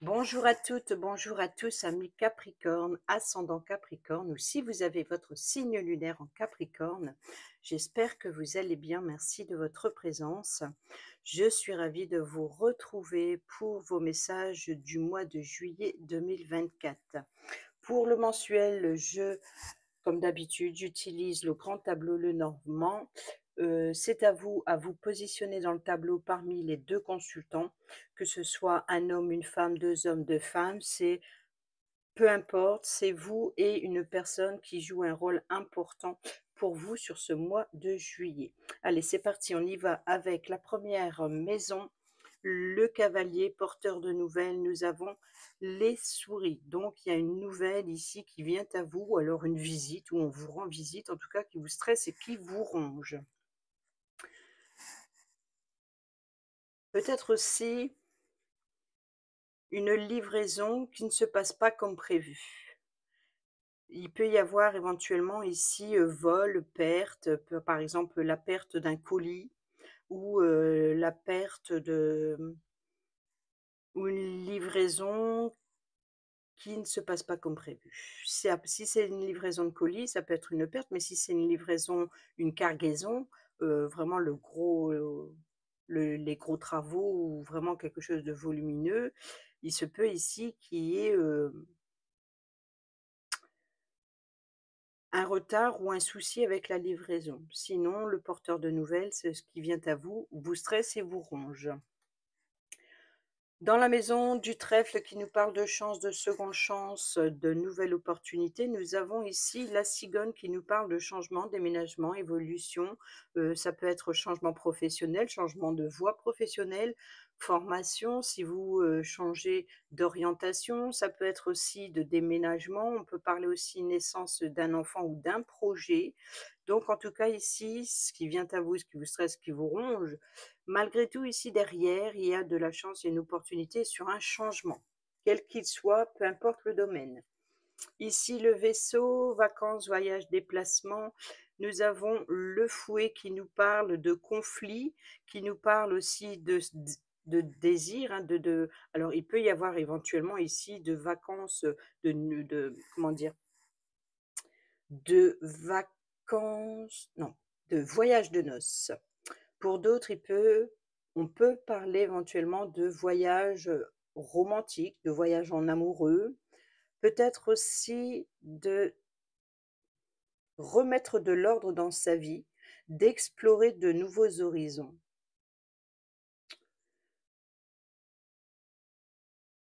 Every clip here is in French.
Bonjour à toutes, bonjour à tous, amis Capricorne, ascendant Capricorne, ou si vous avez votre signe lunaire en Capricorne, j'espère que vous allez bien, merci de votre présence. Je suis ravie de vous retrouver pour vos messages du mois de juillet 2024. Pour le mensuel, comme d'habitude, j'utilise le grand tableau Lenormand. C'est à vous positionner dans le tableau parmi les deux consultants, que ce soit un homme, une femme, deux hommes, deux femmes, c'est peu importe, c'est vous et une personne qui joue un rôle important pour vous sur ce mois de juillet. Allez, c'est parti, on y va avec la première maison, le cavalier porteur de nouvelles. Nous avons les souris. Donc, il y a une nouvelle ici qui vient à vous, ou alors une visite, ou on vous rend visite, en tout cas qui vous stresse et qui vous ronge. Peut-être aussi une livraison qui ne se passe pas comme prévu. Il peut y avoir éventuellement ici vol, perte, par exemple la perte d'un colis ou la perte ou une livraison qui ne se passe pas comme prévu. Si c'est une livraison de colis, ça peut être une perte, mais si c'est une livraison, une cargaison, vraiment les gros travaux ou vraiment quelque chose de volumineux, il se peut ici qu'il y ait un retard ou un souci avec la livraison. Sinon, le porteur de nouvelles, c'est ce qui vient à vous, vous stresse et vous ronge. Dans la maison du trèfle qui nous parle de chance, de seconde chance, de nouvelles opportunités, nous avons ici la cigogne qui nous parle de changement, déménagement, évolution. Ça peut être changement professionnel, changement de voie professionnelle, formation, si vous changez d'orientation. Ça peut être aussi de déménagement. On peut parler aussi naissance d'un enfant ou d'un projet. Donc, en tout cas, ici, ce qui vient à vous, ce qui vous stresse, ce qui vous ronge, malgré tout, ici derrière, il y a de la chance et une opportunité sur un changement, quel qu'il soit, peu importe le domaine. Ici, le vaisseau, vacances, voyages, déplacements. Nous avons le fouet qui nous parle de conflit, qui nous parle aussi de désir. Alors, il peut y avoir éventuellement ici de vacances, comment dire, de vacances, non, de voyage de noces. Pour d'autres, on peut parler éventuellement de voyage romantique, de voyage en amoureux, peut-être aussi de remettre de l'ordre dans sa vie, d'explorer de nouveaux horizons.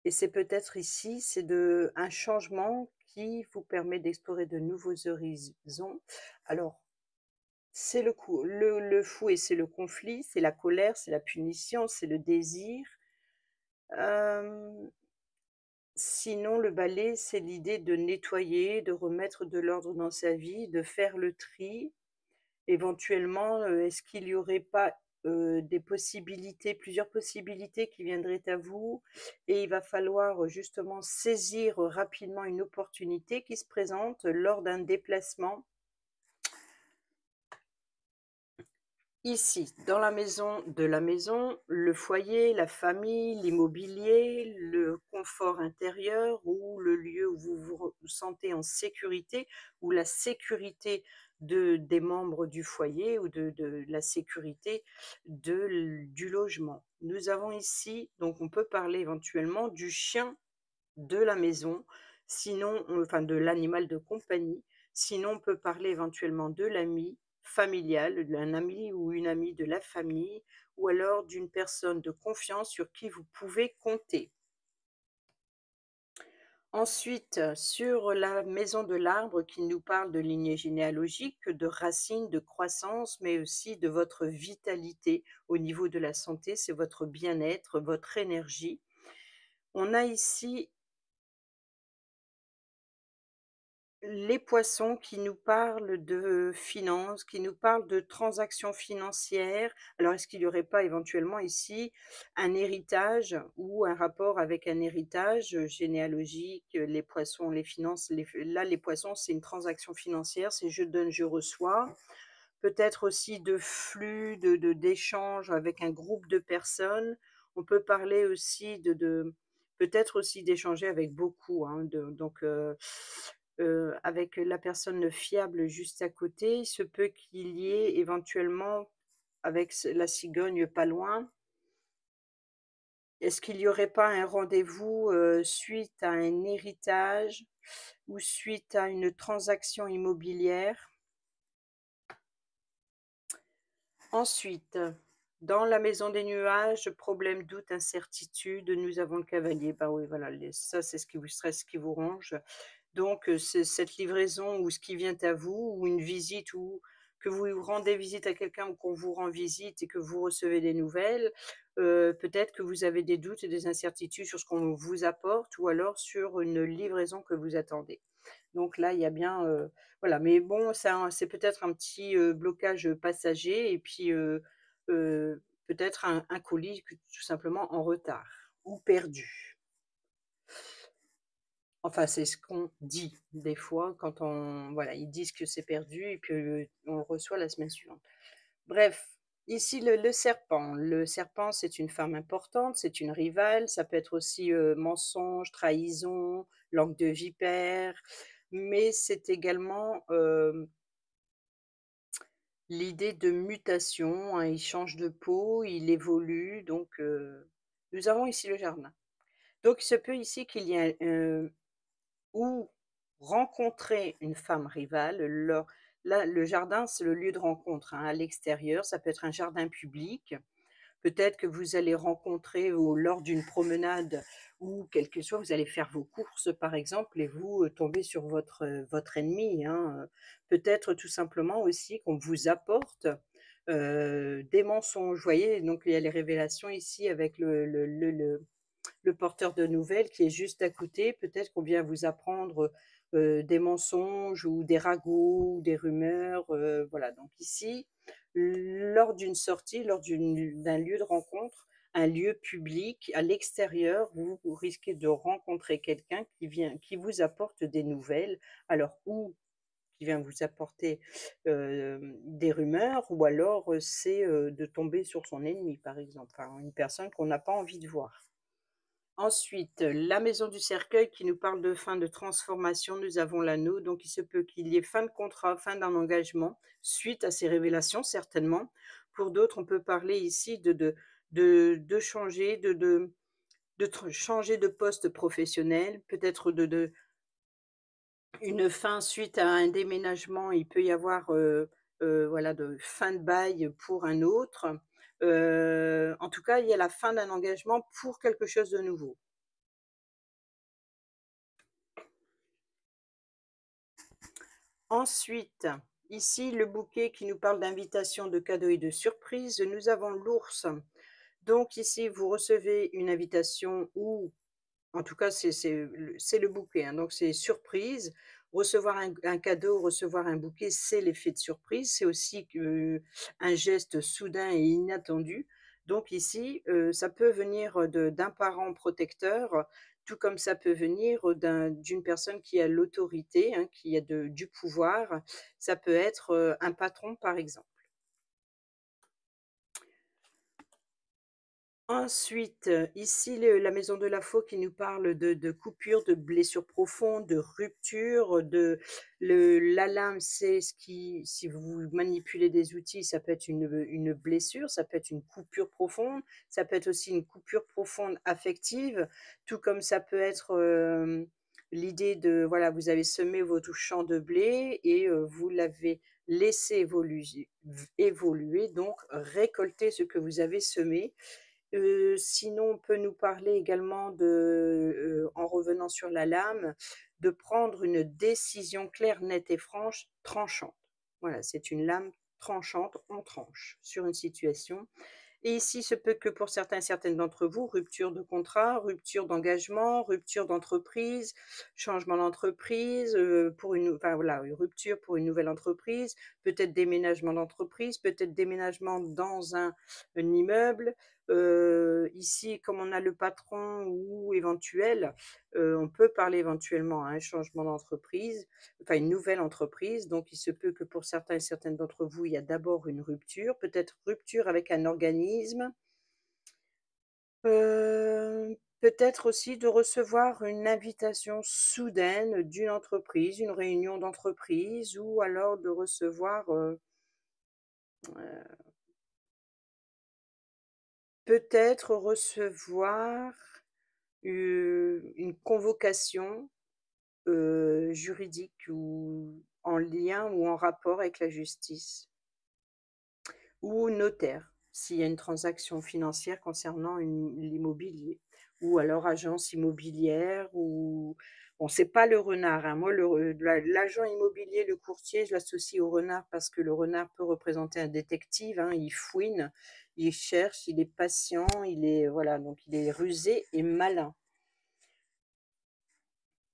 Et c'est peut-être ici, un changement qui vous permet d'explorer de nouveaux horizons. Alors, c'est le fouet, c'est le conflit, c'est la colère, c'est la punition, c'est le désir. Euh, Sinon, le balai, c'est l'idée de nettoyer, de remettre de l'ordre dans sa vie, de faire le tri. Éventuellement, est-ce qu'il n'y aurait pas des possibilités, plusieurs possibilités qui viendraient à vous et il va falloir justement saisir rapidement une opportunité qui se présente lors d'un déplacement. Ici, dans la maison de la maison, le foyer, la famille, l'immobilier, le confort intérieur ou le lieu où vous vous sentez en sécurité, ou la sécurité des membres du foyer ou de la sécurité du logement. Nous avons ici, donc on peut parler éventuellement du chien de la maison, sinon, enfin de l'animal de compagnie. Sinon, on peut parler éventuellement de l'ami familial, d'un ami ou une amie de la famille, ou alors d'une personne de confiance sur qui vous pouvez compter. Ensuite, sur la maison de l'arbre qui nous parle de lignée généalogique, de racines, de croissance, mais aussi de votre vitalité au niveau de la santé, c'est votre bien-être, votre énergie. On a ici les poissons qui nous parlent de finances, qui nous parlent de transactions financières. Alors, est-ce qu'il n'y aurait pas éventuellement ici un héritage ou un rapport avec un héritage généalogique? Les poissons, les finances, là, les poissons, c'est une transaction financière, c'est je donne, je reçois. Peut-être aussi de flux, d'échanges avec un groupe de personnes. On peut parler aussi peut-être aussi d'échanger avec beaucoup, hein, avec la personne fiable juste à côté. Il se peut qu'il y ait éventuellement, avec la cigogne pas loin, est-ce qu'il n'y aurait pas un rendez-vous, suite à un héritage ou suite à une transaction immobilière? Ensuite, dans la maison des nuages, problème, doute, incertitude, nous avons le cavalier. Bah oui, voilà, ça c'est ce qui vous stresse, ce qui vous ronge. Donc, c'est cette livraison ou ce qui vient à vous ou une visite ou que vous rendez visite à quelqu'un ou qu'on vous rend visite et que vous recevez des nouvelles, peut-être que vous avez des doutes et des incertitudes sur ce qu'on vous apporte ou alors sur une livraison que vous attendez. Donc là, il y a bien, voilà, mais bon, c'est peut-être un petit, blocage, passager et puis, peut-être un colis que tout simplement en retard ou perdu. Enfin, c'est ce qu'on dit des fois quand on voilà, ils disent que c'est perdu et puis, on le reçoit la semaine suivante. Bref, ici le serpent. Le serpent, c'est une femme importante, c'est une rivale, ça peut être aussi, mensonge, trahison, langue de vipère, mais c'est également, l'idée de mutation, hein. Il change de peau, il évolue donc, nous avons ici le jardin. Donc il se peut ici qu'il y ait ou rencontrer une femme rivale, là, le jardin, c'est le lieu de rencontre, hein, à l'extérieur, ça peut être un jardin public. Peut-être que vous allez rencontrer lors d'une promenade ou quel que soit, vous allez faire vos courses, par exemple, et vous, tombez sur votre ennemi, hein, peut-être tout simplement aussi qu'on vous apporte, des mensonges. Vous voyez? Donc il y a les révélations ici avec le porteur de nouvelles qui est juste à côté. Peut-être qu'on vient vous apprendre, des mensonges ou des ragots ou des rumeurs, voilà. Donc ici, lors d'une sortie, d'un lieu de rencontre, un lieu public à l'extérieur, vous risquez de rencontrer quelqu'un qui vous apporte des nouvelles. Alors ou qui vient vous apporter, des rumeurs ou alors, c'est, de tomber sur son ennemi, par exemple, enfin une personne qu'on n'a pas envie de voir. Ensuite, la maison du cercueil qui nous parle de fin de transformation, nous avons l'anneau, donc il se peut qu'il y ait fin de contrat, fin d'un engagement, suite à ces révélations certainement. Pour d'autres, on peut parler ici de changer, changer de poste professionnel, peut-être une fin suite à un déménagement, il peut y avoir, voilà, de fin de bail pour un autre. En tout cas, il y a la fin d'un engagement pour quelque chose de nouveau. Ensuite, ici, le bouquet qui nous parle d'invitation, de cadeaux et de surprises. Nous avons l'ours. Donc ici, vous recevez une invitation ou en tout cas, c'est le bouquet, hein, donc c'est surprise. Recevoir un cadeau, recevoir un bouquet, c'est l'effet de surprise. C'est aussi un geste soudain et inattendu. Donc ici, ça peut venir, d'un parent protecteur, tout comme ça peut venir, d'une personne qui a l'autorité, hein, qui a du pouvoir. Ça peut être, un patron, par exemple. Ensuite, ici la maison de la faux qui nous parle de coupures, de blessures profondes, de ruptures, la lame, c'est ce qui si vous manipulez des outils, ça peut être une blessure, ça peut être une coupure profonde, ça peut être aussi une coupure profonde affective, tout comme ça peut être, l'idée de voilà, vous avez semé votre champ de blé et vous l'avez laissé évoluer, donc récolter ce que vous avez semé. Sinon, on peut nous parler également en revenant sur la lame, de prendre une décision claire, nette et franche, tranchante. Voilà, c'est une lame tranchante, on tranche sur une situation. Et ici, se peut que pour certaines d'entre vous, rupture de contrat, rupture d'engagement, rupture d'entreprise, changement d'entreprise, enfin voilà, une rupture pour une nouvelle entreprise, peut-être déménagement d'entreprise, peut-être déménagement dans un immeuble. Ici, comme on a le patron ou éventuel, on peut parler éventuellement à un changement d'entreprise, enfin une nouvelle entreprise. Donc il se peut que pour certains et certaines d'entre vous, il y a d'abord une rupture, peut-être rupture avec un organisme, Peut-être aussi de recevoir une invitation soudaine d'une entreprise, une réunion d'entreprise ou alors de recevoir, peut-être recevoir, une convocation, juridique ou en lien ou en rapport avec la justice ou notaire, s'il y a une transaction financière concernant l'immobilier ou alors agence immobilière ou bon, c'est pas le renard, hein. Moi, l'agent immobilier, le courtier, je l'associe au renard parce que le renard peut représenter un détective, hein. Il fouine, il cherche, il est patient, il est voilà, donc il est rusé et malin.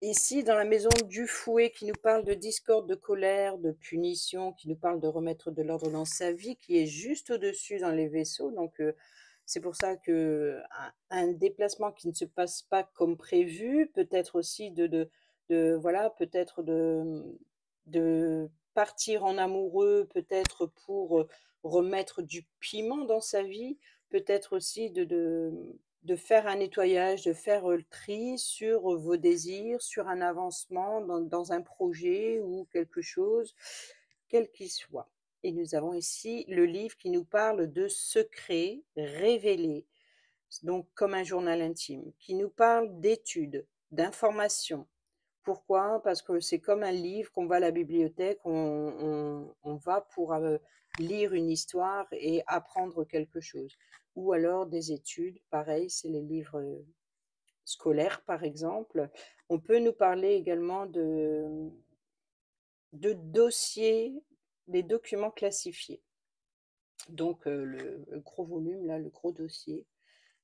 Ici, dans la maison du fouet qui nous parle de discorde, de colère, de punition, qui nous parle de remettre de l'ordre dans sa vie, qui est juste au-dessus dans les vaisseaux. Donc, c'est pour ça que un déplacement qui ne se passe pas comme prévu, peut-être aussi voilà, peut-être de partir en amoureux, peut-être pour remettre du piment dans sa vie, peut-être aussi de faire un nettoyage, de faire, le tri sur, vos désirs, sur un avancement dans un projet ou quelque chose, quel qu'il soit. Et nous avons ici le livre qui nous parle de secrets révélés, donc comme un journal intime, qui nous parle d'études, d'informations. Pourquoi? Parce que c'est comme un livre qu'on va à la bibliothèque, on va pour, lire une histoire et apprendre quelque chose. Ou alors des études, pareil, c'est les livres, scolaires, par exemple. On peut nous parler également de dossiers, des documents classifiés. Donc le gros volume là, le gros dossier.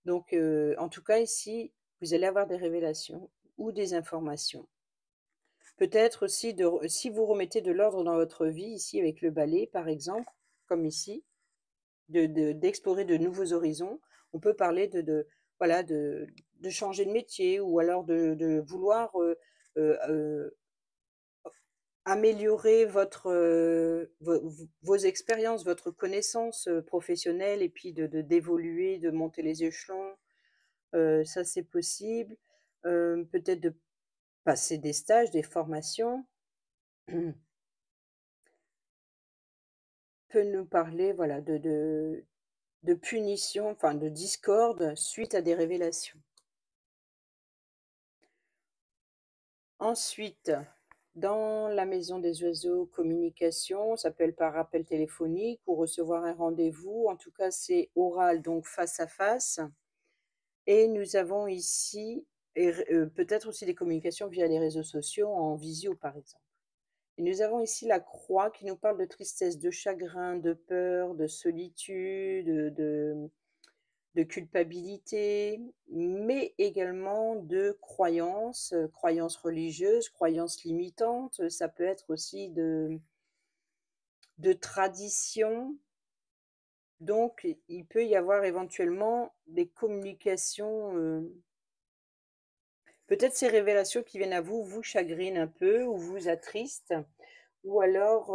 Donc en tout cas ici, vous allez avoir des révélations ou des informations. Peut-être aussi si vous remettez de l'ordre dans votre vie, ici avec le balai par exemple, comme ici, d'explorer de nouveaux horizons, on peut parler voilà, de changer de métier ou alors de vouloir améliorer vos expériences, votre connaissance professionnelle et puis d'évoluer, de monter les échelons. Ça, c'est possible. Peut-être de passer des stages, des formations. Peut nous parler, voilà, de punition, enfin de discorde suite à des révélations. Ensuite, dans la maison des oiseaux, communication, ça peut être par appel téléphonique ou recevoir un rendez-vous. En tout cas, c'est oral, donc face à face. Et nous avons ici, peut-être aussi des communications via les réseaux sociaux, en visio par exemple. Et nous avons ici la croix qui nous parle de tristesse, de chagrin, de peur, de solitude, de culpabilité, mais également de croyances, croyances religieuses, croyances limitantes. Ça peut être aussi de traditions. Donc, il peut y avoir éventuellement des communications, peut-être ces révélations qui viennent à vous, vous chagrinent un peu ou vous attristent, ou alors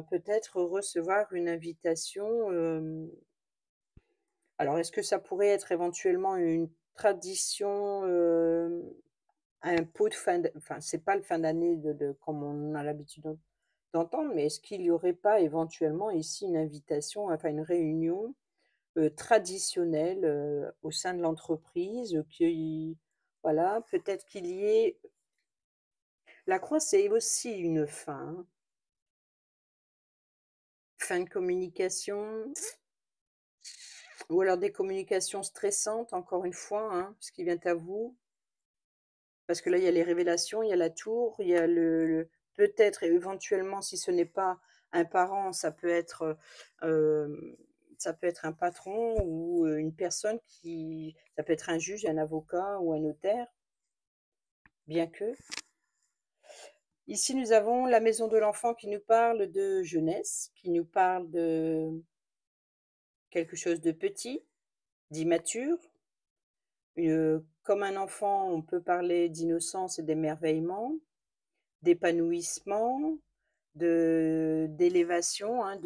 peut-être recevoir une invitation. Alors, est-ce que ça pourrait être éventuellement une tradition, un pot de fin d enfin, c'est pas le fin d'année comme on a l'habitude d'entendre, mais est-ce qu'il y aurait pas éventuellement ici une invitation, enfin une réunion, traditionnelle, au sein de l'entreprise, qui voilà, peut-être qu'il y ait la croix, c'est aussi une fin, hein. Fin de communication ou alors des communications stressantes, encore une fois, hein, ce qui vient à vous. Parce que là, il y a les révélations, il y a la tour, il y a peut-être et éventuellement, si ce n'est pas un parent, ça peut être un patron ou, une personne qui ça peut être un juge, un avocat ou un notaire, bien que. Ici, nous avons la maison de l'enfant qui nous parle de jeunesse, qui nous parle de quelque chose de petit, d'immature. Comme un enfant, on peut parler d'innocence et d'émerveillement, d'épanouissement, d'élévation, hein,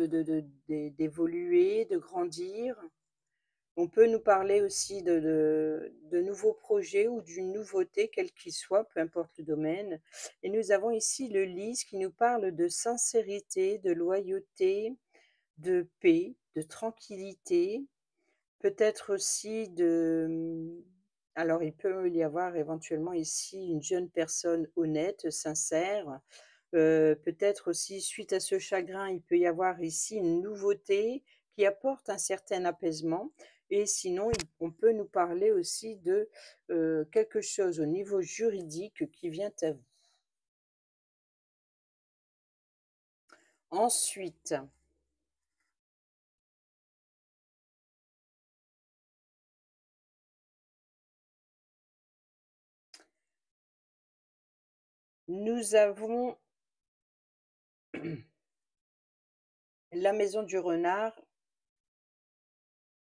d'évoluer, de grandir. On peut nous parler aussi de nouveaux projets ou d'une nouveauté, quel qu'il soit, peu importe le domaine. Et nous avons ici le lys qui nous parle de sincérité, de loyauté, de paix, de tranquillité, peut-être aussi alors il peut y avoir éventuellement ici une jeune personne honnête, sincère. Peut-être aussi suite à ce chagrin, il peut y avoir ici une nouveauté qui apporte un certain apaisement et sinon on peut nous parler aussi de, quelque chose au niveau juridique qui vient à vous. Ensuite, nous avons la maison du renard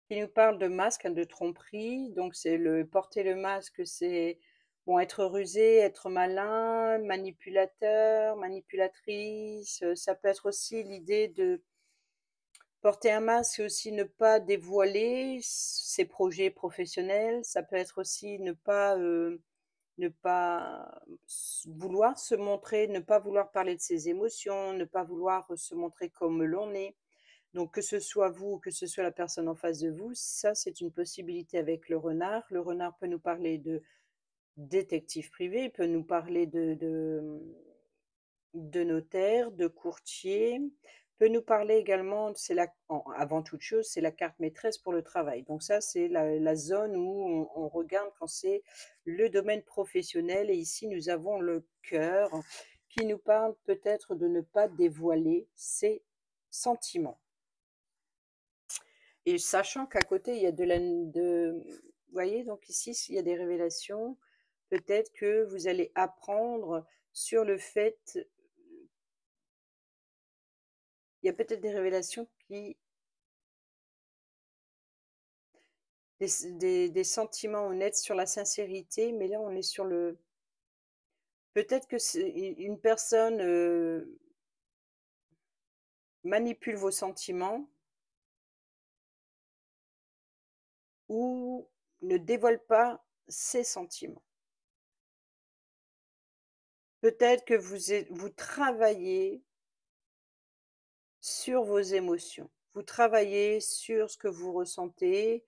qui nous parle de masque, hein, de tromperie. Donc c'est le porter le masque, c'est bon, être rusé, être malin, manipulateur, manipulatrice. Ça peut être aussi l'idée de porter un masque, c'est aussi ne pas dévoiler ses projets professionnels. Ça peut être aussi ne pas vouloir se montrer, ne pas vouloir parler de ses émotions, ne pas vouloir se montrer comme l'on est. Donc que ce soit vous ou que ce soit la personne en face de vous, ça c'est une possibilité avec le renard. Le renard peut nous parler de détective privé, il peut nous parler de notaire, de courtier, peut nous parler également, avant toute chose, c'est la carte maîtresse pour le travail. Donc ça, c'est la zone où on regarde quand c'est le domaine professionnel. Et ici, nous avons le cœur qui nous parle peut-être de ne pas dévoiler ses sentiments. Et sachant qu'à côté, il y a vous voyez, donc ici, il y a des révélations. Peut-être que vous allez apprendre sur le fait, il y a peut-être des révélations des sentiments honnêtes sur la sincérité, mais là, on est sur peut-être que c'est une personne manipule vos sentiments ou ne dévoile pas ses sentiments. Peut-être que vous travaillez sur vos émotions. Vous travaillez sur ce que vous ressentez,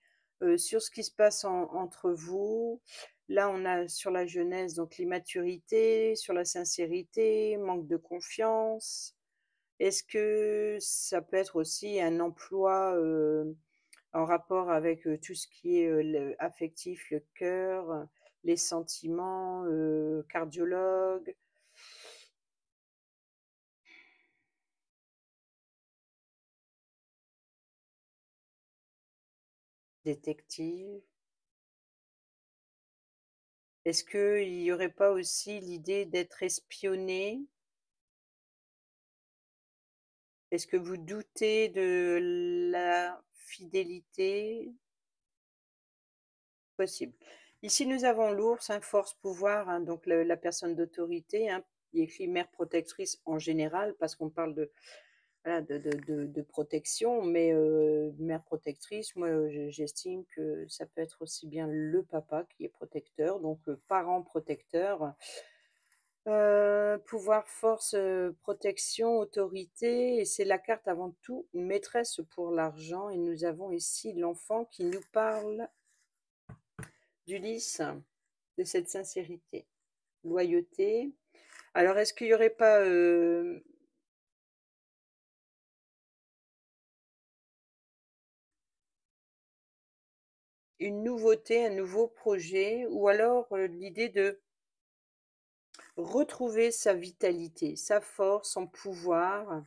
sur ce qui se passe entre vous. Là, on a sur la jeunesse, donc l'immaturité, sur la sincérité, manque de confiance. Est-ce que ça peut être aussi un emploi, en rapport avec, tout ce qui est, le affectif, le cœur, les sentiments, cardiologue, détective? Est-ce qu'il y aurait pas aussi l'idée d'être espionné? Est-ce que vous doutez de la fidélité? Possible. Ici, nous avons l'ours, hein, force, pouvoir, hein, donc la personne d'autorité, hein. Il est écrit mère protectrice en général parce qu'on parle de, voilà, de protection, mais mère protectrice, moi, j'estime que ça peut être aussi bien le papa qui est protecteur, donc parent protecteur. Pouvoir, force, protection, autorité et c'est la carte avant tout maîtresse pour l'argent et nous avons ici l'enfant qui nous parle d'Ulysse, de cette sincérité, loyauté. Alors est-ce qu'il y aurait pas, une nouveauté, un nouveau projet ou alors, l'idée de retrouver sa vitalité, sa force, son pouvoir?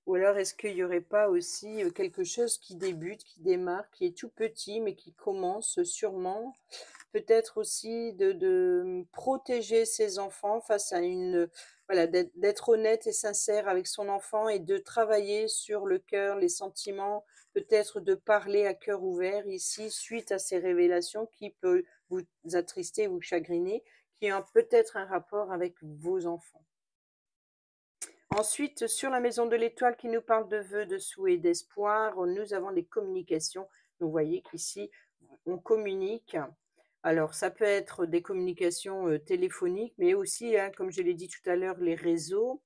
Ou alors est-ce qu'il y aurait pas aussi, quelque chose qui débute, qui démarre, qui est tout petit, mais qui commence sûrement? Peut-être aussi protéger ses enfants face à voilà, d'être honnête et sincère avec son enfant et de travailler sur le cœur, les sentiments, peut-être de parler à cœur ouvert ici, suite à ces révélations qui peut vous attrister, vous chagriner, qui ont peut-être un rapport avec vos enfants. Ensuite, sur la maison de l'étoile qui nous parle de vœux, de souhaits, d'espoir, nous avons les communications Donc vous voyez qu'ici, on communique. Alors ça peut être des communications, téléphoniques, mais aussi, hein, comme je l'ai dit tout à l'heure, les réseaux.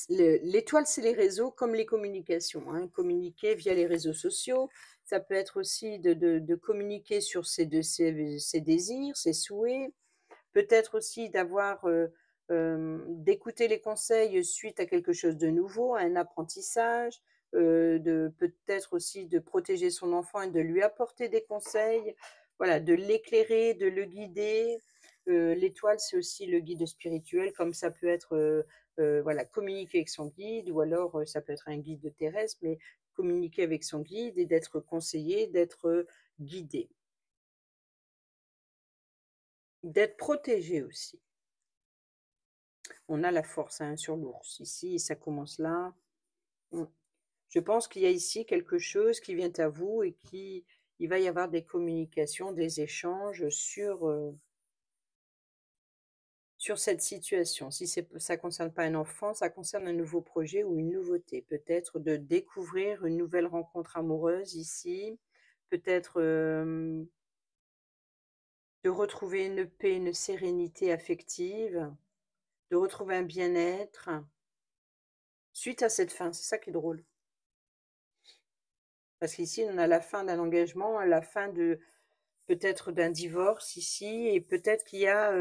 L'étoile, c'est les réseaux comme les communications, hein. Communiquer via les réseaux sociaux, ça peut être aussi de communiquer sur ses désirs, ses souhaits. Peut-être aussi d'avoir, d'écouter les conseils suite à quelque chose de nouveau, à un apprentissage, de peut-être aussi de protéger son enfant et de lui apporter des conseils. Voilà, de l'éclairer, de le guider. L'étoile, c'est aussi le guide spirituel, comme ça peut être, voilà, communiquer avec son guide ou alors, ça peut être un guide terrestre, mais communiquer avec son guide et d'être conseillé, d'être, guidé, d'être protégé aussi. On a la force, hein, sur l'ours. Ici, ça commence là. Mmh. Je pense qu'il y a ici quelque chose qui vient à vous et qui il va y avoir des communications, des échanges sur cette situation. Si ça concerne pas un enfant, ça concerne un nouveau projet ou une nouveauté. Peut-être de découvrir une nouvelle rencontre amoureuse ici, peut-être, de retrouver une paix, une sérénité affective, de retrouver un bien-être suite à cette fin. C'est ça qui est drôle. Parce qu'ici, on a la fin d'un engagement, la fin de peut-être d'un divorce ici et peut-être qu'il y a,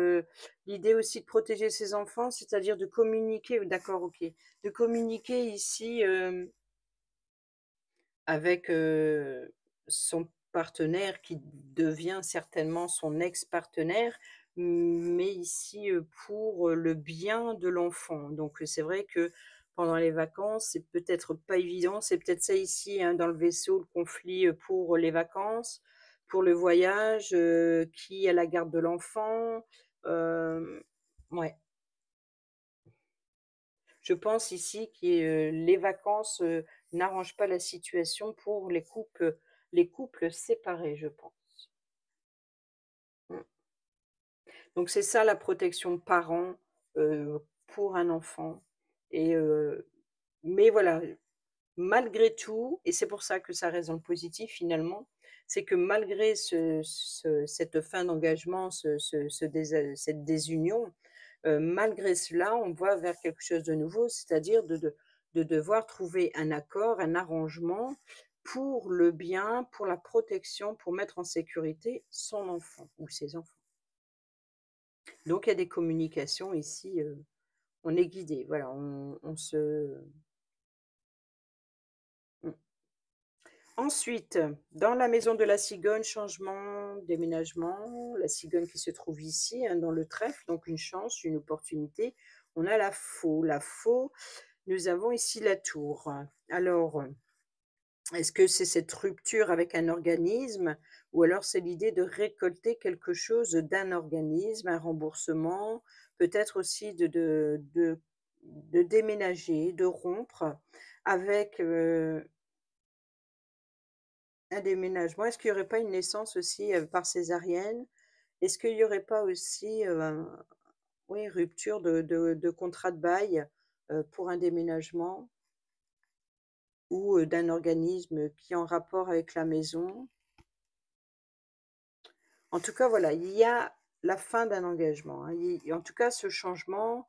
l'idée aussi de protéger ses enfants, c'est-à-dire de communiquer d'accord, OK. De communiquer ici, avec, son partenaire qui devient certainement son ex-partenaire, mais ici, pour, le bien de l'enfant. Donc, c'est vrai que pendant les vacances, c'est peut-être pas évident. C'est peut-être ça ici, hein, dans le vaisseau, le conflit, pour les vacances, pour le voyage, qui a la garde de l'enfant? Ouais. Je pense ici que, les vacances, n'arrangent pas la situation pour les couples séparés, je pense. Mmh. Donc c'est ça la protection parent, pour un enfant et mais voilà, malgré tout et c'est pour ça que ça reste dans le positif finalement, c'est que malgré cette fin d'engagement, cette désunion, malgré cela, on va vers quelque chose de nouveau, c'est-à-dire de devoir trouver un accord, un arrangement pour le bien, pour la protection, pour mettre en sécurité son enfant ou ses enfants. Donc il y a des communications ici, on est guidé, voilà, on se mmh. Ensuite, dans la maison de la cigogne, changement, déménagement, la cigogne qui se trouve ici, hein, dans le trèfle, donc une chance, une opportunité. On a la faux. La faux, nous avons ici la tour. Alors, est-ce que c'est cette rupture avec un organisme ou alors c'est l'idée de récolter quelque chose d'un organisme, un remboursement, peut-être aussi de déménager, de rompre avec, un déménagement. Est-ce qu'il y aurait pas une naissance aussi, par césarienne? Est-ce qu'il y aurait pas aussi, oui, rupture de contrat de bail, pour un déménagement ou, d'un organisme qui est en rapport avec la maison? En tout cas, voilà, il y a la fin d'un engagement, hein. Il en tout cas, ce changement,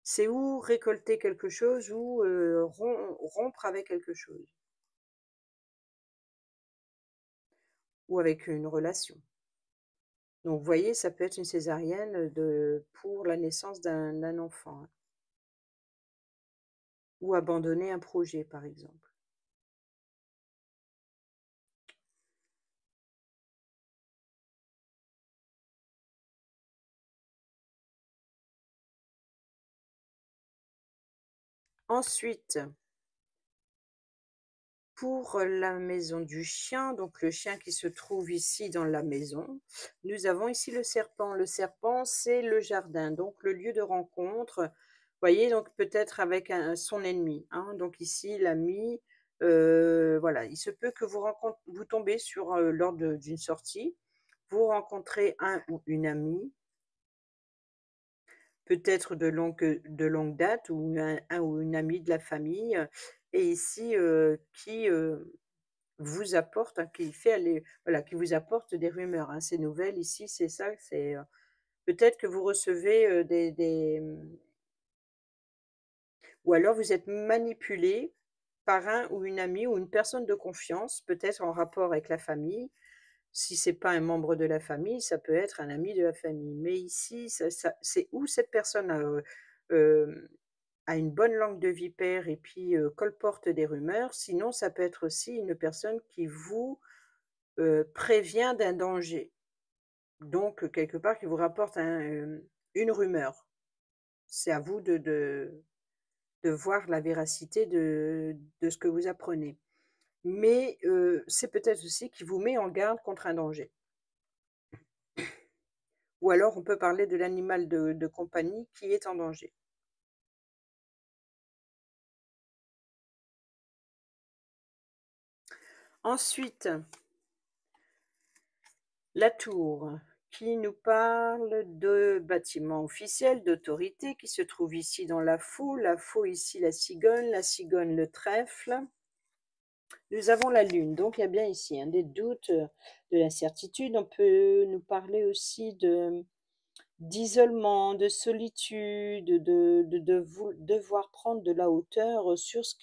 c'est ou récolter quelque chose ou, rompre avec quelque chose ou avec une relation. Donc vous voyez, ça peut être une césarienne, pour la naissance d'un enfant, hein, ou abandonner un projet, par exemple. Ensuite, pour la maison du chien, donc le chien qui se trouve ici dans la maison, nous avons ici le serpent. Le serpent, c'est le jardin, donc le lieu de rencontre. Vous voyez, donc peut-être avec son ennemi, hein. Donc ici, l'ami, voilà, il se peut que vous tombez sur, lors d'une sortie, vous rencontrez un ou une amie, peut-être de longue date ou un ou une amie de la famille, et ici, qui, vous apporte, hein, qui fait aller voilà, qui vous apporte des rumeurs, hein. Ces nouvelles ici, c'est ça, c'est, peut-être que vous recevez, ou alors vous êtes manipulé par un ou une amie ou une personne de confiance, peut-être en rapport avec la famille. Si c'est pas un membre de la famille, ça peut être un ami de la famille. Mais ici, ça c'est ou cette personne a une bonne langue de vipère et puis, colporte des rumeurs, sinon ça peut être aussi une personne qui vous, prévient d'un danger. Donc, quelque part qui vous rapporte une rumeur. C'est à vous de voir la véracité de ce que vous apprenez. Mais, c'est peut-être aussi qui vous met en garde contre un danger. Ou alors on peut parler de l'animal de compagnie qui est en danger. Ensuite, la tour qui nous parle de bâtiments officiels, d'autorité qui se trouve ici dans la faux ici la cigogne le trèfle. Nous avons la lune, donc il y a bien ici, hein, des doutes, de l'incertitude. On peut nous parler aussi de d'isolement, de solitude, de vou devoir prendre de la hauteur, sur ce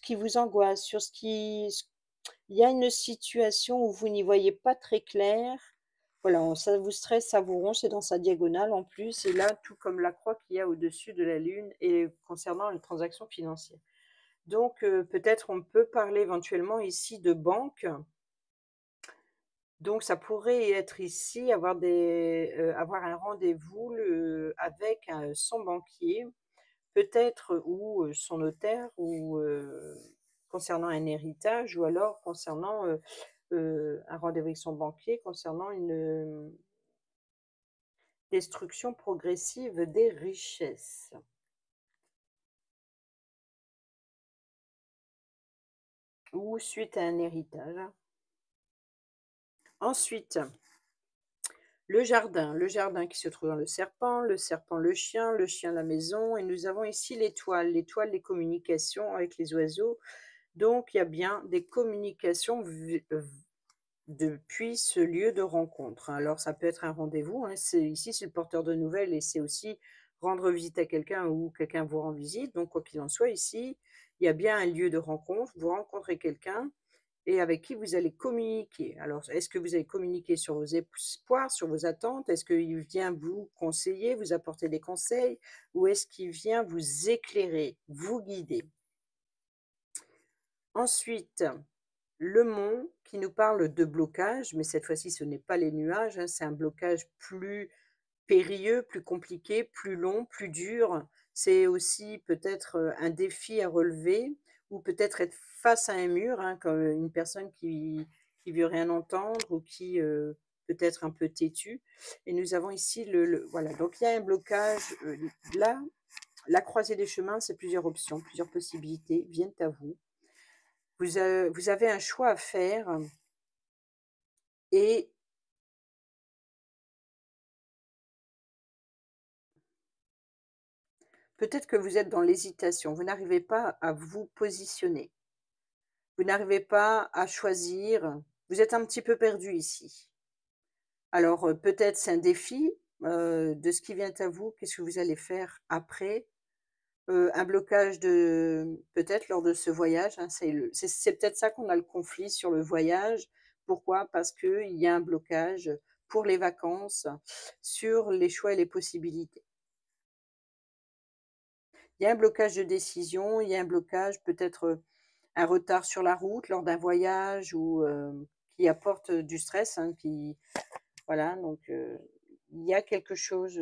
qui vous angoisse, sur ce qui ce il y a une situation où vous n'y voyez pas très clair. Voilà, ça vous stresse, ça vous ronge, c'est dans sa diagonale en plus et là, tout comme la croix qu'il y a au-dessus de la lune et concernant les transactions financières. Donc, peut-être on peut parler éventuellement ici de banque. Donc ça pourrait être ici, avoir un rendez-vous avec son banquier, peut-être ou son notaire ou concernant un héritage ou alors concernant, un rendez-vous avec son banquier concernant destruction progressive des richesses ou suite à un héritage. Ensuite, le jardin qui se trouve dans le serpent le chien la maison et nous avons ici l'étoile les communications avec les oiseaux. Donc il y a bien des communications depuis ce lieu de rencontre, hein. Alors ça peut être un rendez-vous, hein, c'est le porteur de nouvelles et c'est aussi rendre visite à quelqu'un ou quelqu'un vous rend visite. Donc quoi qu'il en soit ici, il y a bien un lieu de rencontre, vous rencontrez quelqu'un et avec qui vous allez communiquer. Alors, est-ce que vous allez communiquer sur vos espoirs, sur vos attentes? Est-ce qu'il vient vous conseiller, vous apporter des conseils? Ou est-ce qu'il vient vous éclairer, vous guider? Ensuite, le mont qui nous parle de blocage, mais cette fois-ci, ce n'est pas les nuages, hein, c'est un blocage plus périlleux, plus compliqué, plus long, plus dur. C'est aussi peut-être, un défi à relever ou peut-être être face à un mur, hein, comme une personne qui veut rien entendre ou qui, peut être un peu têtue et nous avons ici le voilà, donc il y a un blocage, là, la croisée des chemins, c'est plusieurs options, plusieurs possibilités viennent à vous. Vous avez un choix à faire et peut-être que vous êtes dans l'hésitation, vous n'arrivez pas à vous positionner. Vous n'arrivez pas à choisir, vous êtes un petit peu perdu ici. Alors, peut-être c'est un défi, de ce qui vient à vous, qu'est-ce que vous allez faire après? Un blocage de peut-être lors de ce voyage, hein, c'est peut-être ça qu'on a le conflit sur le voyage. Pourquoi? Parce qu'il y a un blocage pour les vacances, sur les choix et les possibilités. Il y a un blocage de décision, il y a un blocage peut-être, un retard sur la route lors d'un voyage ou, qui apporte, du stress, hein, qui voilà donc, il y a quelque chose,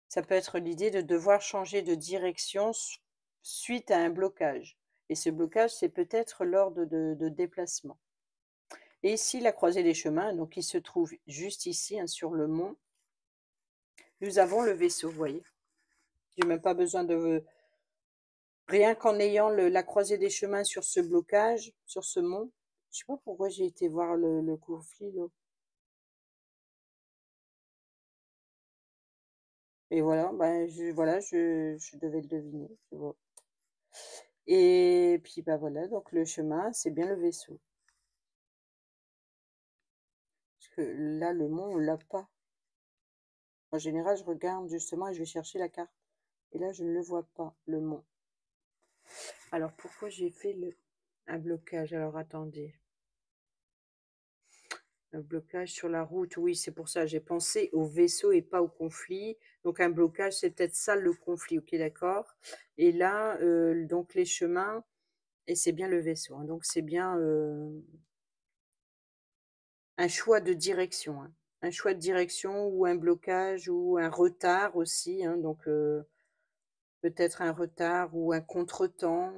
ça peut être l'idée de devoir changer de direction suite à un blocage et ce blocage, c'est peut-être lors de déplacements et ici, la croisée des chemins, donc qui se trouve juste ici, hein, sur le mont, nous avons le vaisseau, vous voyez? J'ai même pas besoin de rien qu'en ayant la croisée des chemins sur ce blocage, sur ce mont, je sais pas pourquoi j'ai été voir le conflit là. et voilà, ben, je devais le deviner, tu vois? Et puis, bah, voilà, donc le chemin, c'est bien le vaisseau. Parce que là, le mont, on l'a pas. En général, je regarde justement et je vais chercher la carte. Et là, je ne le vois pas, le mont. Alors, pourquoi j'ai fait un blocage? Alors, attendez. Un blocage sur la route, oui, c'est pour ça, j'ai pensé au vaisseau et pas au conflit. Donc, un blocage, c'est peut-être ça le conflit, ok, d'accord. Et là, donc les chemins, et c'est bien le vaisseau, hein, donc c'est bien un choix de direction, hein. Un choix de direction ou un blocage ou un retard aussi, hein, donc peut-être un retard ou un contretemps,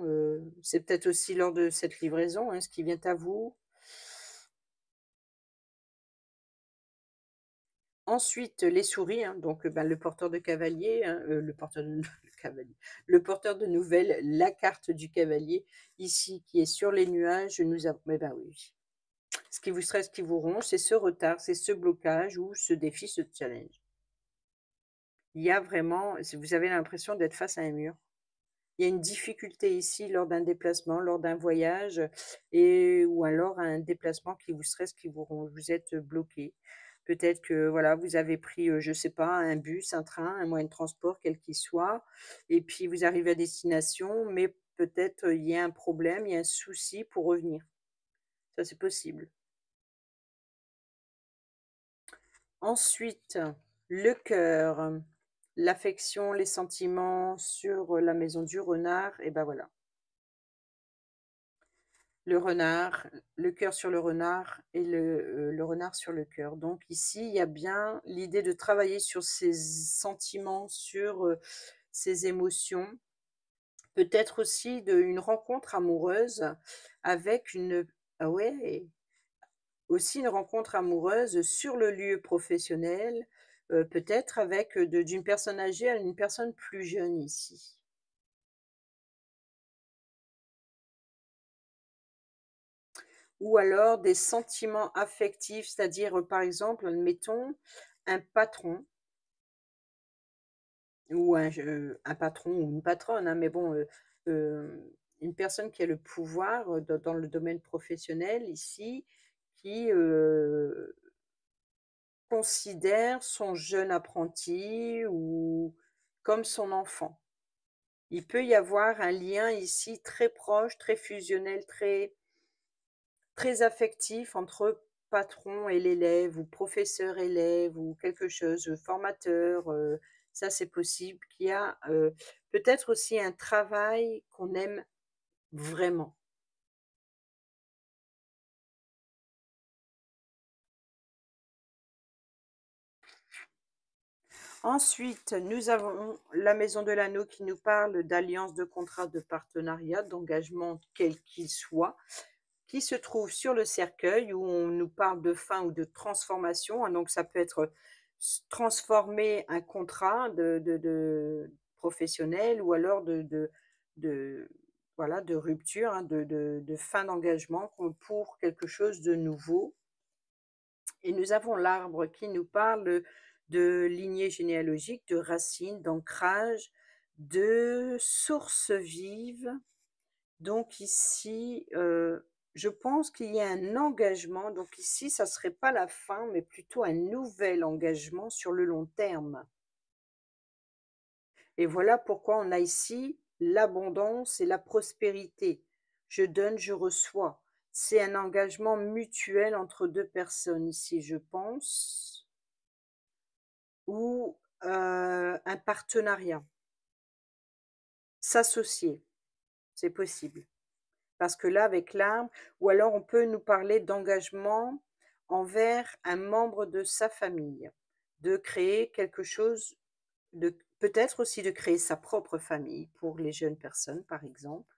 c'est peut-être aussi lors de cette livraison, hein, ce qui vient à vous. Ensuite, les souris, hein, donc bah, le porteur de cavalier, hein, le porteur de le cavalier, le porteur de nouvelles, la carte du cavalier ici qui est sur les nuages, nous avons eh ben oui. Ce qui vous stresse, ce qui vous ronge, c'est ce retard, c'est ce blocage ou ce défi, ce challenge. Il y a vraiment si vous avez l'impression d'être face à un mur. Il y a une difficulté ici lors d'un déplacement, lors d'un voyage et ou alors un déplacement qui vous stresse, qui vous ronge. Vous êtes bloqué. Peut-être que voilà, vous avez pris, je sais pas, un bus, un train, un moyen de transport, quel qu'il soit et puis vous arrivez à destination, mais peut-être, il y a un problème, il y a un souci pour revenir. Ça, c'est possible. Ensuite, le cœur, l'affection, les sentiments sur la maison du renard et ben voilà. Le renard, le cœur sur le renard et le renard sur le cœur. Donc ici, il y a bien l'idée de travailler sur ses sentiments, sur, ses émotions. Peut-être aussi une rencontre amoureuse avec une ah ouais, aussi une rencontre amoureuse sur le lieu professionnel, peut-être avec, d'une personne âgée à une personne plus jeune ici. Ou alors des sentiments affectifs, c'est-à-dire, par exemple, admettons, un patron ou un patron ou une patronne, hein, mais bon, une personne qui a le pouvoir, dans le domaine professionnel ici, qui, considère son jeune apprenti ou comme son enfant. Il peut y avoir un lien ici très proche, très fusionnel, très affectif entre patron et l'élève ou professeur-élève ou quelque chose, formateur, ça c'est possible qu'il y a, peut-être aussi un travail qu'on aime vraiment. Ensuite, nous avons la maison de l'anneau qui nous parle d'alliance, de contrat, de partenariat, d'engagement quel qu'il soit, qui se trouve sur le cercueil où on nous parle de fin ou de transformation, hein, donc ça peut être transformer un contrat de professionnel ou alors de voilà, de rupture, hein, de fin d'engagement pour quelque chose de nouveau. Et nous avons l'arbre qui nous parle de lignée généalogique, de racines, d'ancrage, de sources vives. Donc ici, je pense qu'il y a un engagement. Donc ici, ça ne serait pas la fin, mais plutôt un nouvel engagement sur le long terme. Et voilà pourquoi on a ici l'abondance et la prospérité. Je donne, je reçois. C'est un engagement mutuel entre 2 personnes ici, je pense, ou un partenariat. S'associer, c'est possible. Parce que là, avec l'arme ou alors on peut nous parler d'engagement envers un membre de sa famille, de créer quelque chose, de peut-être aussi de créer sa propre famille pour les jeunes personnes, par exemple,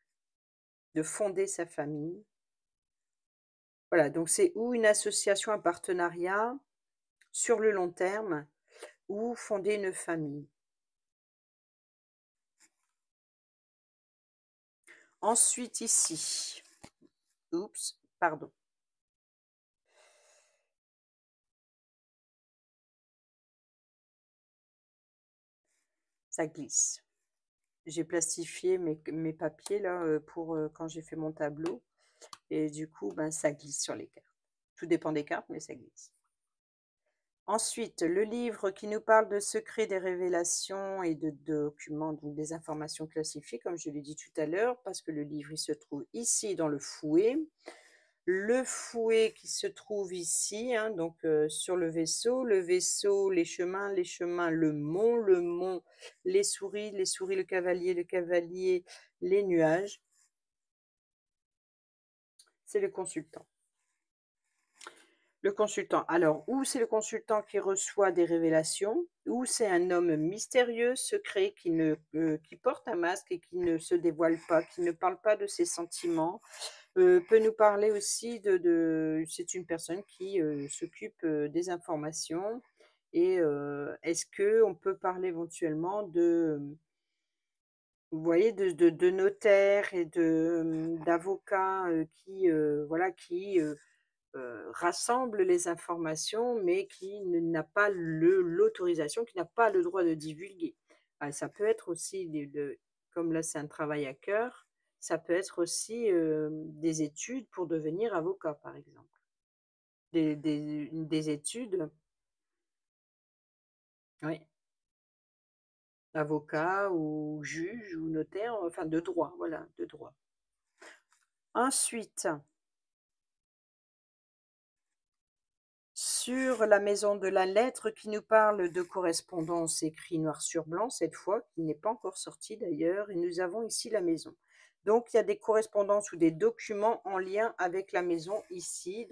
de fonder sa famille. Voilà, donc c'est ou une association, un partenariat sur le long terme ou fonder une famille. Ensuite ici, oups, pardon. ça glisse. J'ai plastifié mes papiers là, pour, quand j'ai fait mon tableau et du coup, ben, ça glisse sur les cartes. Tout dépend des cartes, mais ça glisse. Ensuite, le livre qui nous parle de secrets, des révélations et de documents, donc des informations classifiées, comme je l'ai dit tout à l'heure, parce que le livre, il se trouve ici dans le fouet. Le fouet qui se trouve ici, hein, donc sur le vaisseau, les chemins, le mont, les souris, le cavalier, les nuages, c'est le consultant. Le consultant. Alors, ou c'est le consultant qui reçoit des révélations, ou c'est un homme mystérieux, secret, qui porte un masque et qui ne se dévoile pas, qui ne parle pas de ses sentiments. Peut nous parler aussi c'est une personne qui s'occupe des informations. Et est-ce que on peut parler éventuellement vous voyez, de notaires et d'avocats qui, voilà, qui rassemble les informations, mais qui n'a pas l'autorisation, qui n'a pas le droit de divulguer. Ah, ça peut être aussi, comme là c'est un travail à cœur, ça peut être aussi des études pour devenir avocat, par exemple. Des études, oui, avocat ou juge ou notaire, enfin de droit, voilà, de droit. Ensuite, sur la maison de la lettre qui nous parle de correspondance écrit noir sur blanc cette fois, qui n'est pas encore sortie d'ailleurs, et nous avons ici la maison. Donc il y a des correspondances ou des documents en lien avec la maison ici.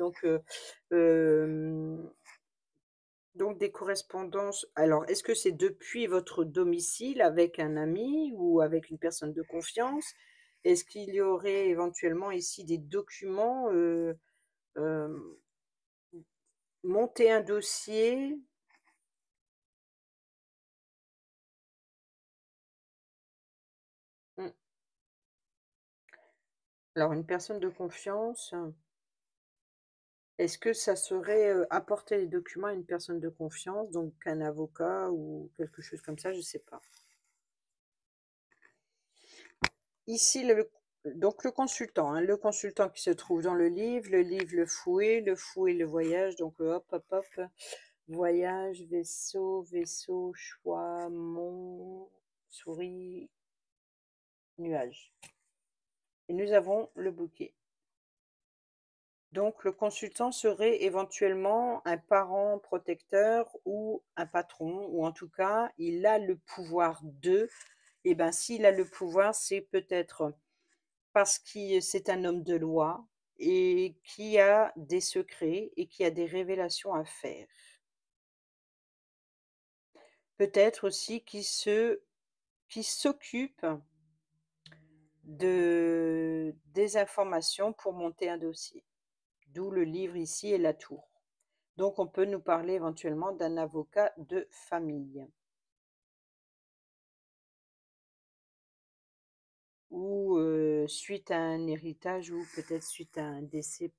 Euh, donc des correspondances. Alors, est-ce que c'est depuis votre domicile avec un ami ou avec une personne de confiance? Est-ce qu'il y aurait éventuellement ici des documents, euh, monter un dossier? Hmm. Alors, une personne de confiance, est-ce que ça serait apporter les documents à une personne de confiance, donc un avocat ou quelque chose comme ça, je ne sais pas. Ici, donc le consultant, hein, le consultant qui se trouve dans le livre, le fouet, le voyage, donc hop, hop, hop, voyage, vaisseau, vaisseau, choix, mont, souris, nuage. Et nous avons le bouquet. Donc, le consultant serait éventuellement un parent protecteur ou un patron, ou en tout cas, il a le pouvoir de. Et bien, s'il a le pouvoir, c'est peut-être parce que c'est un homme de loi et qui a des secrets et qui a des révélations à faire. Peut-être aussi qui s'occupe des informations pour monter un dossier. D'où le livre ici et la tour. Donc, on peut nous parler éventuellement d'un avocat de famille ou suite à un héritage ou peut-être suite à un décès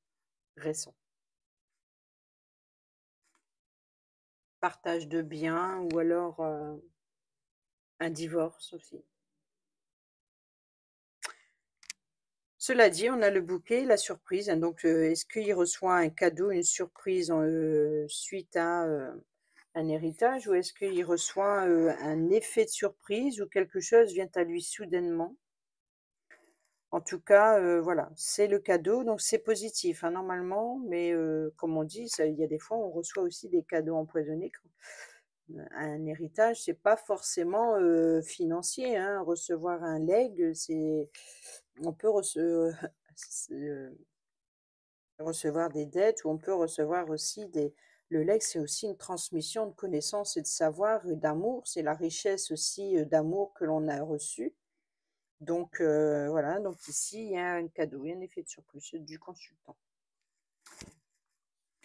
récent. Partage de biens ou alors un divorce aussi. Cela dit, on a le bouquet, la surprise. Hein, donc, est-ce qu'il reçoit un cadeau, une surprise suite à un héritage ou est-ce qu'il reçoit un effet de surprise ou quelque chose vient à lui soudainement? En tout cas, voilà, c'est le cadeau, donc c'est positif, hein, normalement, mais comme on dit, il y a des fois, on reçoit aussi des cadeaux empoisonnés. Un héritage, c'est pas forcément financier, hein. Recevoir un legs, on peut recevoir des dettes ou on peut recevoir aussi des. Le legs, c'est aussi une transmission de connaissances et de savoir et d'amour. C'est la richesse aussi d'amour que l'on a reçu. Donc voilà, donc ici, il y a un cadeau, il y a un effet de surprise du consultant.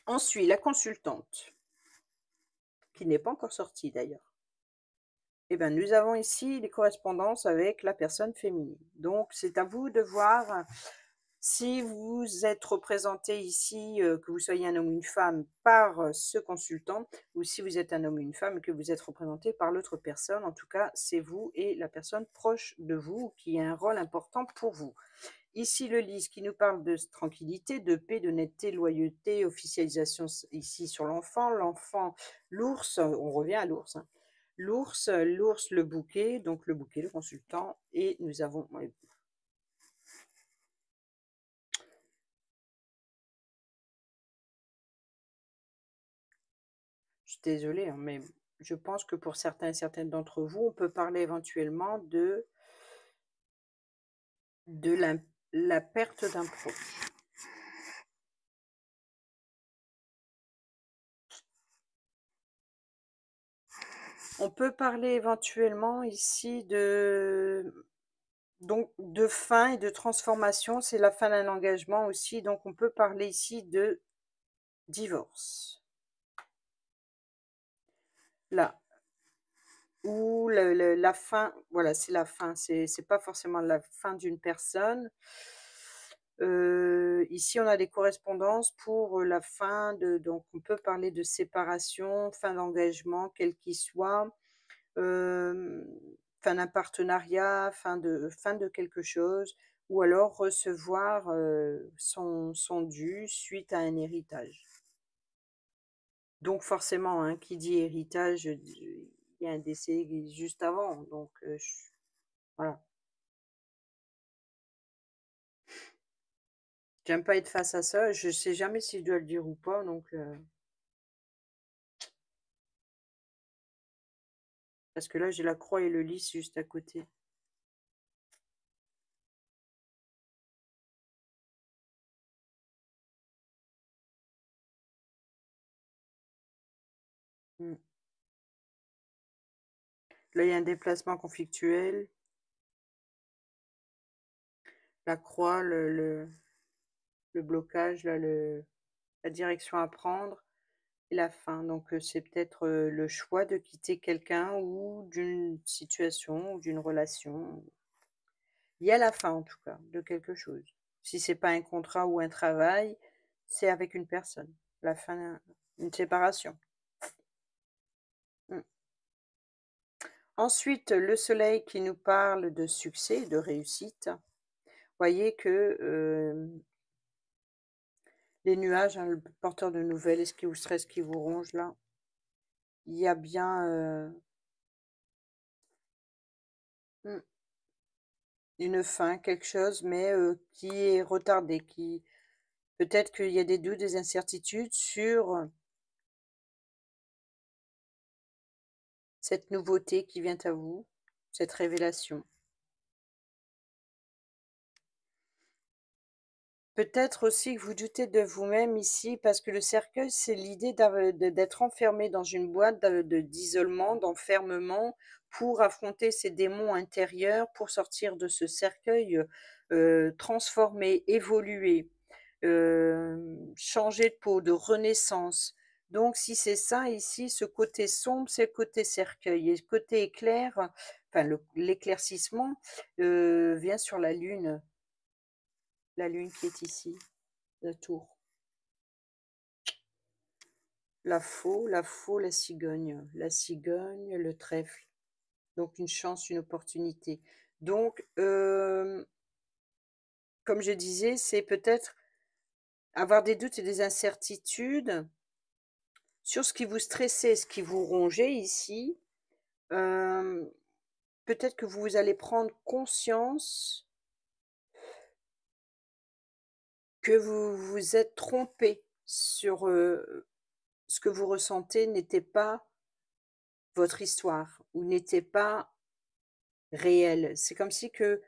Ensuite, la consultante, qui n'est pas encore sortie d'ailleurs. Eh bien, nous avons ici les correspondances avec la personne féminine. Donc, c'est à vous de voir Si vous êtes représenté ici, que vous soyez un homme ou une femme, par, ce consultant, ou si vous êtes un homme ou une femme et que vous êtes représenté par l'autre personne, en tout cas, c'est vous et la personne proche de vous qui a un rôle important pour vous. Ici, le lys qui nous parle de tranquillité, de paix, d'honnêteté, loyauté, officialisation ici sur l'enfant. L'enfant, l'ours, on revient à l'ours, hein. L'ours, le bouquet, donc le bouquet, le consultant, et nous avons, ouais, je suis désolée, hein, mais je pense que pour certains et certaines d'entre vous, on peut parler éventuellement de la perte d'un proche. On peut parler éventuellement ici donc de fin et de transformation, c'est la fin d'un engagement aussi, donc on peut parler ici de divorce. Là, ou la fin, voilà, c'est la fin, c'est pas forcément la fin d'une personne. Ici, on a des correspondances pour la fin de, donc on peut parler de séparation, fin d'engagement, quel qu'il soit, hem, fin d'un partenariat, fin de quelque chose, ou alors recevoir, son dû suite à un héritage. Donc forcément, hein, qui dit héritage, dit il y a un décès juste avant, donc ch voilà. J'aime pas être face à ça, je sais jamais si je dois le dire ou pas, donc parce que là, j'ai la croix et le lys juste à côté. Mmh. Là, il y a un déplacement conflictuel, la croix, le blocage, là, la direction à prendre et la fin. Donc c'est peut-être, le choix de quitter quelqu'un ou d'une situation ou d'une relation. Il y a la fin en tout cas de quelque chose. Si c'est pas un contrat ou un travail, c'est avec une personne. La fin, une séparation. Mmh. Ensuite, le soleil qui nous parle de succès, de réussite. Voyez que, les nuages, hein, le porteur de nouvelles, est-ce qui vous stresse, qui vous ronge là, il y a bien, mmh, une fin, quelque chose, mais qui est retardé, qui peut-être qu'il y a des doutes, des incertitudes sur cette nouveauté qui vient à vous, cette révélation. Peut-être aussi que vous doutez de vous-même ici, parce que le cercueil, c'est l'idée d'être enfermé dans une boîte d'isolement, d'enfermement, pour affronter ses démons intérieurs, pour sortir de ce cercueil, transformé, évolué, changer de peau, de renaissance. Donc si c'est ça ici, ce côté sombre, c'est le côté cercueil et le côté éclair, enfin l'éclaircissement, vient sur la lune qui est ici, la tour. La faux, la cigogne, le trèfle. Donc une chance, une opportunité. Donc, comme je disais, c'est peut-être avoir des doutes et des incertitudes sur ce qui vous stressait, ce qui vous rongeait ici. Hem, Peut-être que vous allez prendre conscience que vous vous êtes trompé sur, ce que vous ressentez n'était pas votre histoire ou n'était pas réel. C'est comme si que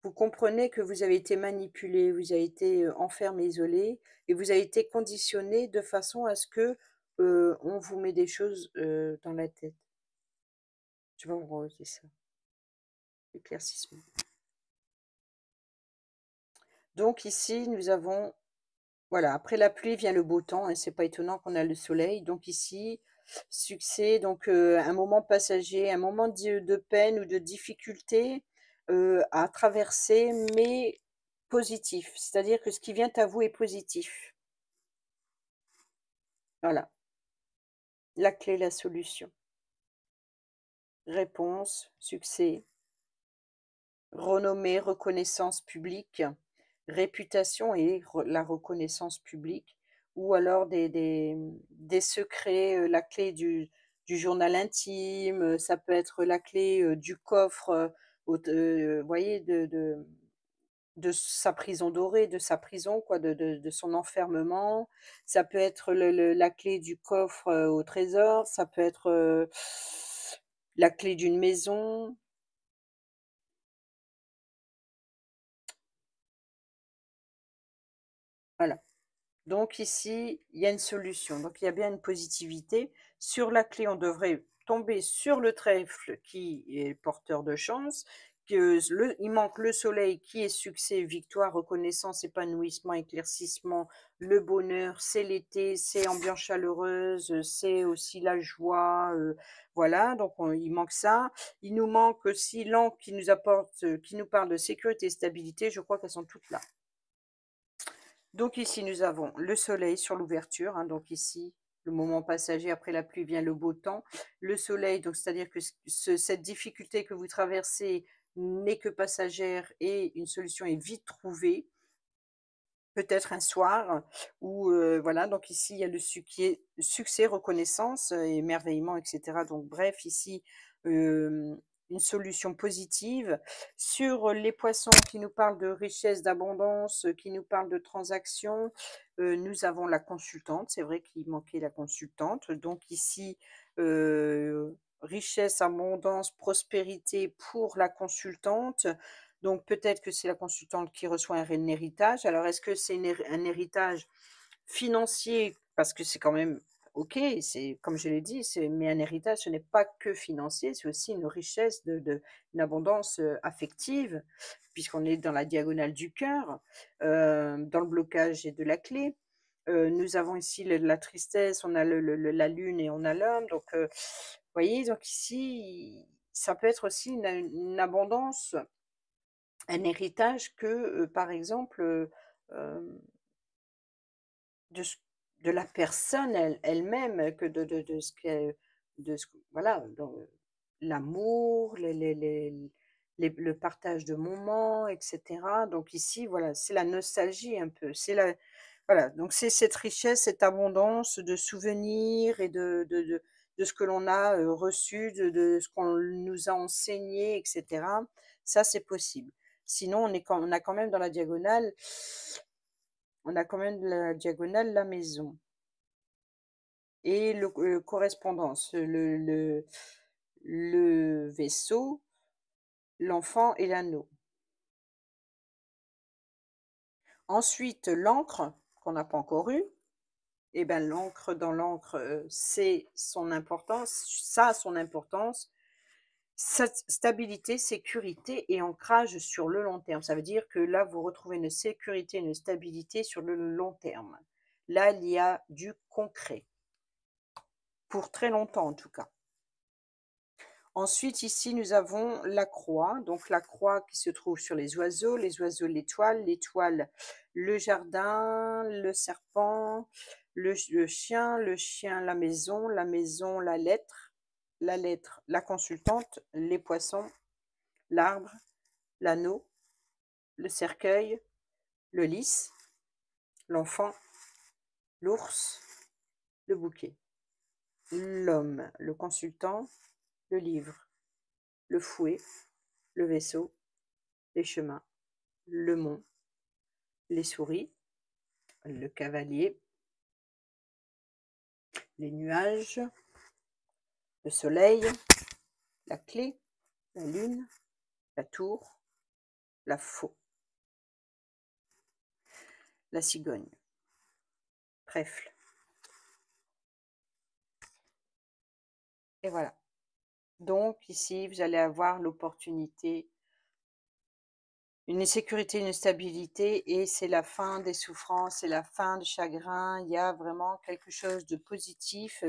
vous comprenez que vous avez été manipulé, vous avez été, enfermé, isolé et vous avez été conditionné de façon à ce que, on vous met des choses, dans la tête. Je sais pas pourquoi on dit ça, éclaircissement. Donc ici, nous avons, voilà, après la pluie vient le beau temps et c'est pas étonnant qu'on a le soleil. Donc ici, succès, donc un moment passager, un moment de peine ou de difficulté, à traverser, mais positif, c'est-à-dire que ce qui vient à vous est positif. Voilà, la clé, la solution. Réponse, succès, renommée, reconnaissance publique, réputation et la reconnaissance publique, ou alors des secrets, la clé du journal intime, ça peut être la clé du coffre, vous voyez, de sa prison dorée, de sa prison, quoi, de son enfermement. Ça peut être la clé du coffre au trésor, ça peut être la clé d'une maison. Voilà. Donc ici, il y a une solution. Donc il y a bien une positivité. Sur la clé, on devrait tomber sur le trèfle qui est porteur de chance, il manque le soleil qui est succès, victoire, reconnaissance, épanouissement, éclaircissement, le bonheur, c'est l'été, c'est ambiance chaleureuse, c'est aussi la joie. Voilà, donc il manque ça. Il nous manque aussi l'encre qui nous apporte, qui nous parle de sécurité et stabilité. Je crois qu'elles sont toutes là. Donc ici, nous avons le soleil sur l'ouverture, hein, donc ici, le moment passager, après la pluie vient le beau temps. Le soleil, donc c'est-à-dire que cette difficulté que vous traversez n'est que passagère et une solution est vite trouvée, peut-être un soir, ou voilà, donc ici, il y a le succès, reconnaissance, émerveillement, etc. Donc bref, ici, euh, une solution positive. Sur les poissons qui nous parlent de richesse, d'abondance, qui nous parlent de transactions, nous avons la consultante. C'est vrai qu'il manquait la consultante. Donc ici, richesse, abondance, prospérité pour la consultante. Donc peut-être que c'est la consultante qui reçoit un héritage. Alors est-ce que c'est un héritage financier? Parce que c'est quand même OK, c'est comme je l'ai dit, mais un héritage, ce n'est pas que financier, c'est aussi une richesse, une abondance affective, puisqu'on est dans la diagonale du cœur, dans le blocage et de la clé. Nous avons ici la tristesse, on a la lune et on a l'homme. Donc, vous voyez, donc ici, ça peut être aussi une abondance, un héritage que, par exemple, hem, de ce de la personne elle-même, que de ce que de ce voilà, dans l'amour, le partage de moments et cetera. Donc ici, voilà, c'est la nostalgie un peu, c'est la voilà, donc c'est cette richesse, cette abondance de souvenirs et de ce que l'on a, reçu, de ce qu'on nous a enseigné et cetera. Ça, c'est possible. Sinon, on a quand même dans la diagonale la diagonale, la maison et correspondance, le vaisseau, l'enfant et l'anneau. Ensuite, l'encre qu'on n'a pas encore eue. Et ben l'encre, dans l'encre, c'est son importance, ça a son importance. Stabilité, sécurité et ancrage sur le long terme. Ça veut dire que là, vous retrouvez une sécurité, une stabilité sur le long terme. Là, il y a du concret, pour très longtemps en tout cas. Ensuite, ici, nous avons la croix. Donc la croix qui se trouve sur les oiseaux, l'étoile, le jardin, le serpent, le chien, la maison, la lettre, la consultante, les poissons, l'arbre, l'anneau, le cercueil, le lys, l'enfant, l'ours, le bouquet, l'homme, le consultant, le livre, le fouet, le vaisseau, les chemins, le mont, les souris, le cavalier, les nuages, le soleil, la clé, la lune, la tour, la faux, la cigogne, trèfle. Et voilà. Donc ici, vous allez avoir l'opportunité, une sécurité, une stabilité, et c'est la fin des souffrances, c'est la fin du chagrin. Il y a vraiment quelque chose de positif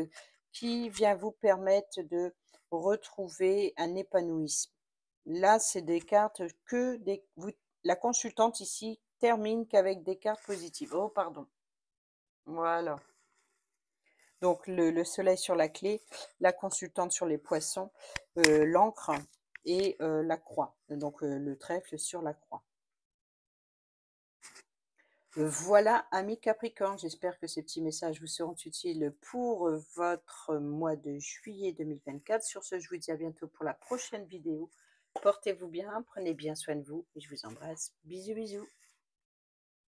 qui vient vous permettre de retrouver un épanouissement. Là, c'est des cartes que la consultante ici termine qu'avec des cartes positives. Oh, pardon. Voilà. Donc le soleil sur la clé, la consultante sur les poissons, l'encre et la croix. Donc le trèfle sur la croix. Voilà, amis Capricorne, j'espère que ces petits messages vous seront utiles pour votre mois de juillet 2024. Sur ce, je vous dis à bientôt pour la prochaine vidéo. Portez-vous bien, prenez bien soin de vous et je vous embrasse. Bisous, bisous.